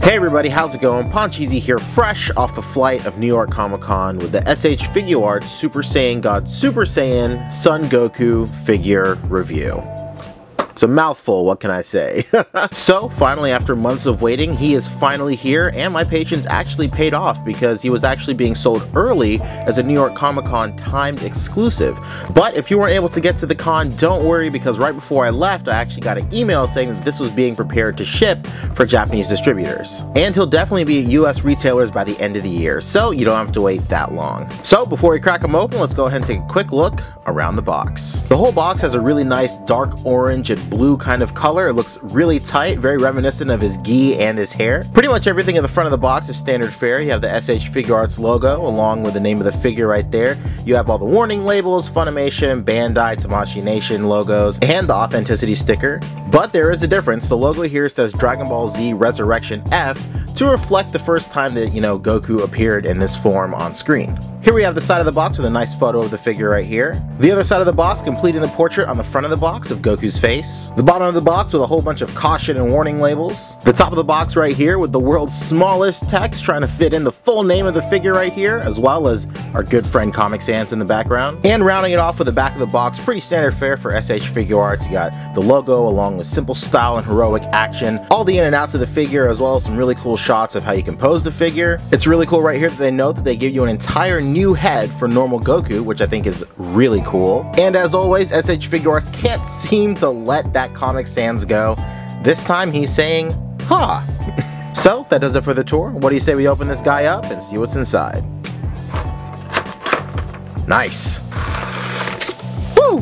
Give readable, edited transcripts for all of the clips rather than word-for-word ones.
Hey everybody, how's it going? Poncheesy here, fresh off the flight of New York Comic Con with the SH Figuarts Super Saiyan God Super Saiyan Son Goku figure review. It's a mouthful, what can I say? So, finally, after months of waiting, he is finally here, and my patience actually paid off because he was actually being sold early as a New York Comic Con timed exclusive. But if you weren't able to get to the con, don't worry, because right before I left, I actually got an email saying that this was being prepared to ship for Japanese distributors. And he'll definitely be at US retailers by the end of the year, so you don't have to wait that long. So, before we crack them open, let's go ahead and take a quick look around the box. The whole box has a really nice dark orange and blue kind of color. It looks really tight, very reminiscent of his gi and his hair. Pretty much everything in the front of the box is standard fare. You have the SH Figuarts logo along with the name of the figure right there. You have all the warning labels, Funimation, Bandai, Tamashii Nation logos, and the authenticity sticker. But there is a difference. The logo here says Dragon Ball Z Resurrection F to reflect the first time that, Goku appeared in this form on screen. Here we have the side of the box with a nice photo of the figure right here. The other side of the box completing the portrait on the front of the box of Goku's face. The bottom of the box with a whole bunch of caution and warning labels. The top of the box right here with the world's smallest text trying to fit in the full name of the figure right here, as well as our good friend Comic Sans in the background. And rounding it off with the back of the box, pretty standard fare for SH Figuarts. You got the logo along with simple style and heroic action, all the in and outs of the figure, as well as some really cool shots of how you can pose the figure. It's really cool right here that they note that they give you an entire new head for normal Goku, which I think is really cool. And as always, SH Figuarts can't seem to let that Comic Sans go. This time he's saying, ha! So, that does it for the tour. What do you say we open this guy up and see what's inside? Nice! Woo!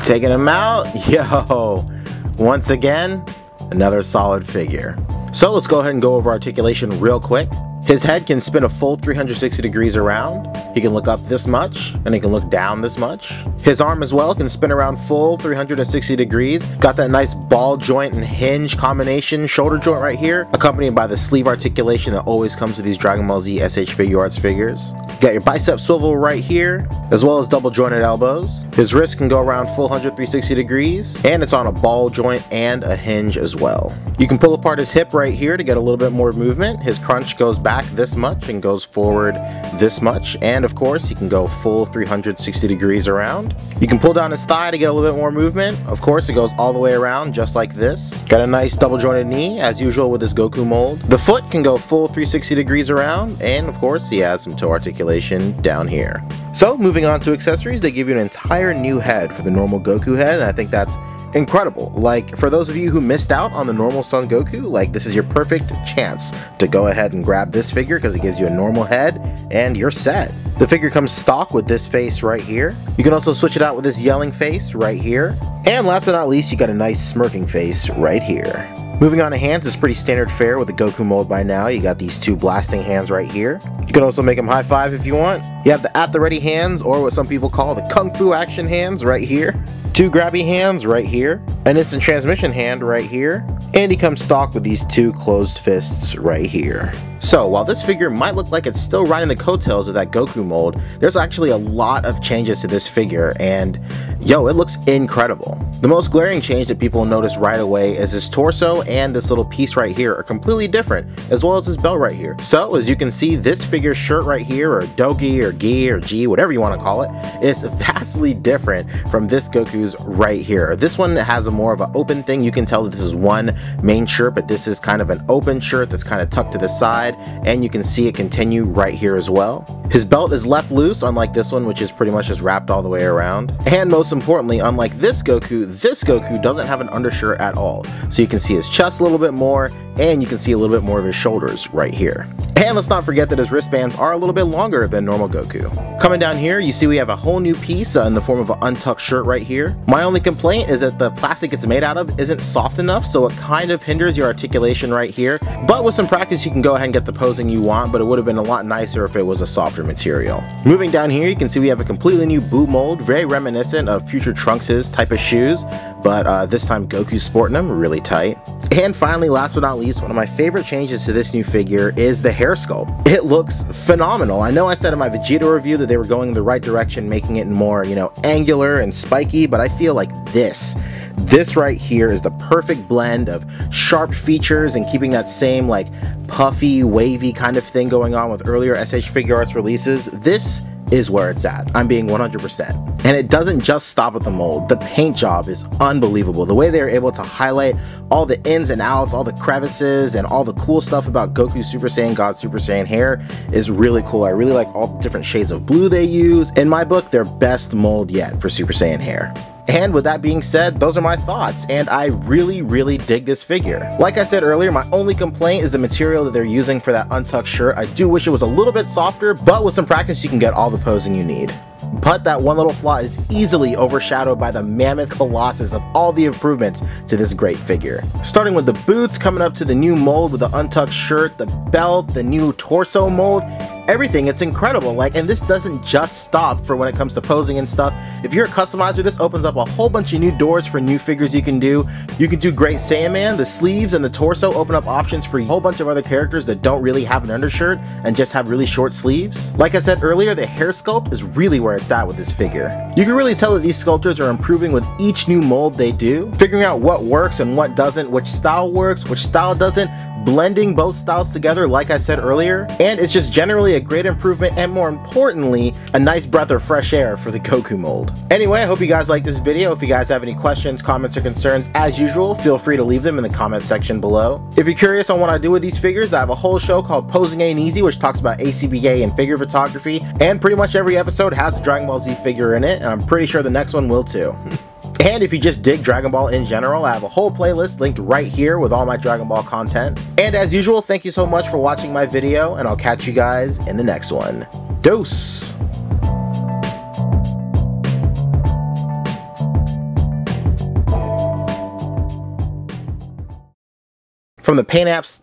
Taking him out. Yo! Once again, another solid figure. So let's go ahead and go over articulation real quick. His head can spin a full 360 degrees around. He can look up this much, and he can look down this much. His arm as well can spin around full 360 degrees. Got that nice ball joint and hinge combination shoulder joint right here, accompanied by the sleeve articulation that always comes with these Dragon Ball Z SH Figuarts figures. You got your bicep swivel right here, as well as double jointed elbows. His wrist can go around full 360 degrees, and it's on a ball joint and a hinge as well. You can pull apart his hip right here to get a little bit more movement. His crunch goes back this much and goes forward this much, and of course he can go full 360 degrees around. You can pull down his thigh to get a little bit more movement. Of course it goes all the way around just like this. Got a nice double jointed knee as usual with his Goku mold. The foot can go full 360 degrees around, and of course he has some toe articulation down here. So moving on to accessories, they give you an entire new head for the normal Goku head, and I think that's incredible. Like, for those of you who missed out on the normal Son Goku, like, this is your perfect chance to go ahead and grab this figure because it gives you a normal head and you're set. The figure comes stock with this face right here. You can also switch it out with this yelling face right here. And last but not least, you got a nice smirking face right here. Moving on to hands is pretty standard fare with the Goku mold by now. You got these two blasting hands right here. You can also make them high five if you want. You have the at the ready hands, or what some people call the Kung Fu action hands right here. Two grabby hands right here, an instant transmission hand right here, and he comes stock with these two closed fists right here. So while this figure might look like it's still riding the coattails of that Goku mold, there's actually a lot of changes to this figure, and yo, it looks incredible. The most glaring change that people notice right away is his torso and this little piece right here are completely different, as well as his belt right here. So as you can see, this figure's shirt right here, or dogi or gi or g, whatever you want to call it, is vastly different from this Goku's right here. This one has a more of an open thing. You can tell that this is one main shirt, but this is kind of an open shirt that's kind of tucked to the side, and you can see it continue right here as well. His belt is left loose, unlike this one, which is pretty much just wrapped all the way around. And most importantly, unlike this Goku doesn't have an undershirt at all. So you can see his chest a little bit more, and you can see a little bit more of his shoulders right here. And let's not forget that his wristbands are a little bit longer than normal Goku. Coming down here, you see we have a whole new piece in the form of an untucked shirt right here. My only complaint is that the plastic it's made out of isn't soft enough, so it kind of hinders your articulation right here. But with some practice, you can go ahead and get the posing you want, but it would have been a lot nicer if it was a softer material. Moving down here, you can see we have a completely new boot mold, very reminiscent of future Trunks' type of shoes, but this time Goku's sporting them really tight. And finally, last but not least, one of my favorite changes to this new figure is the hair sculpt. It looks phenomenal. I know I said in my Vegeta review that they were going in the right direction, making it more, angular and spiky, but I feel like this This right here is the perfect blend of sharp features and keeping that same like puffy, wavy kind of thing going on with earlier SH Figuarts releases. This is where it's at. I'm being 100%. And it doesn't just stop at the mold. The paint job is unbelievable. The way they're able to highlight all the ins and outs, all the crevices, and all the cool stuff about Goku Super Saiyan God Super Saiyan hair is really cool. I really like all the different shades of blue they use. In my book, their best mold yet for Super Saiyan hair. And with that being said, those are my thoughts, and I really dig this figure. Like I said earlier, my only complaint is the material that they're using for that untucked shirt. I do wish it was a little bit softer, but with some practice you can get all the posing you need. But that one little flaw is easily overshadowed by the mammoth colossus of all the improvements to this great figure. Starting with the boots, coming up to the new mold with the untucked shirt, the belt, the new torso mold, everything, it's incredible. Like, and this doesn't just stop for when it comes to posing and stuff. If you're a customizer, this opens up a whole bunch of new doors for new figures you can do. You can do Great Saiyaman. The sleeves and the torso open up options for a whole bunch of other characters that don't really have an undershirt and just have really short sleeves. Like I said earlier, the hair sculpt is really where it's at with this figure. You can really tell that these sculptors are improving with each new mold they do, figuring out what works and what doesn't, which style works, which style doesn't, blending both styles together like I said earlier, and it's just generally a great improvement and more importantly, a nice breath of fresh air for the Goku mold. Anyway, I hope you guys like this video. If you guys have any questions, comments, or concerns, as usual, feel free to leave them in the comment section below. If you're curious on what I do with these figures, I have a whole show called Posing Ain't Easy, which talks about ACBA and figure photography, and pretty much every episode has a Dragon Ball Z figure in it, and I'm pretty sure the next one will too. And if you just dig Dragon Ball in general, I have a whole playlist linked right here with all my Dragon Ball content. And as usual, thank you so much for watching my video, and I'll catch you guys in the next one. Dose! From the paint apps...